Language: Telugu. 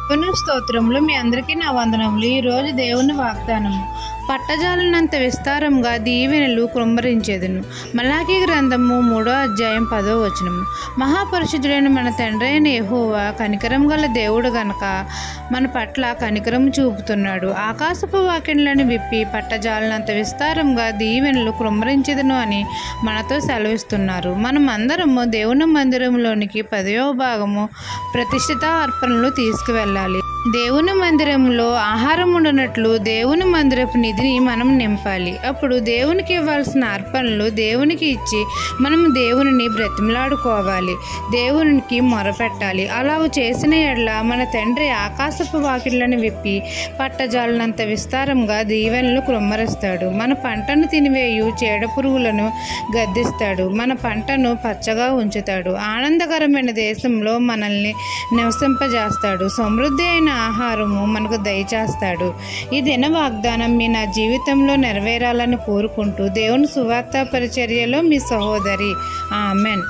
దేవుని స్తోత్రములు. మీ అందరికీ నా వందనములు. ఈరోజు దేవుని వాగ్దానము. పట్టజాలనంత విస్తారంగా దీవెనలు కృమ్మరించేదను. మలాకీ గ్రంథము 3వ అధ్యాయం 10వ వచనము. మహాపరిశుద్ధుడైన మన తండ్రి అయిన యెహోవా కనికరం గల దేవుడు గనక మన పట్ల కనికరం చూపుతున్నాడు. ఆకాశపు వాకిళ్లను విప్పి పట్టజాలనంత విస్తారంగా దీవెనలు కృమ్మరించేదను అని మనతో సెలవిస్తున్నారు. మనం అందరము దేవుని మందిరంలోనికి 10వ భాగము ప్రతిష్ఠిత అర్పణలు తీసుకువెళ్ళాలి. దేవుని మందిరంలో ఆహారం ఉండనట్లు దేవుని మందిరపు నిధిని మనం నింపాలి. అప్పుడు దేవునికి ఇవ్వాల్సిన అర్పణలు దేవునికి ఇచ్చి మనం దేవునిని బ్రతిమలాడుకోవాలి, దేవునికి మొరపెట్టాలి. అలా చేసిన ఎడల మన తండ్రి ఆకాశపు వాకిళ్లను విప్పి పట్టజాలనంత విస్తారంగా దీవెనలు కృమ్మరిస్తాడు. మన పంటను తినివేయు చీడపురుగులను గద్దిస్తాడు. మన పంటను పచ్చగా ఉంచుతాడు. ఆనందకరమైన దేశంలో మనల్ని నివసింపజేస్తాడు. సమృద్ధి అయిన ఆహారము మనకు దయచేస్తాడు. ఈ దిన వాగ్దానం నా జీవితంలో నెరవేరాలని కోరుకుంటూ దేవుని సువార్త పరిచర్యలో మీ సహోదరి. ఆమెన్.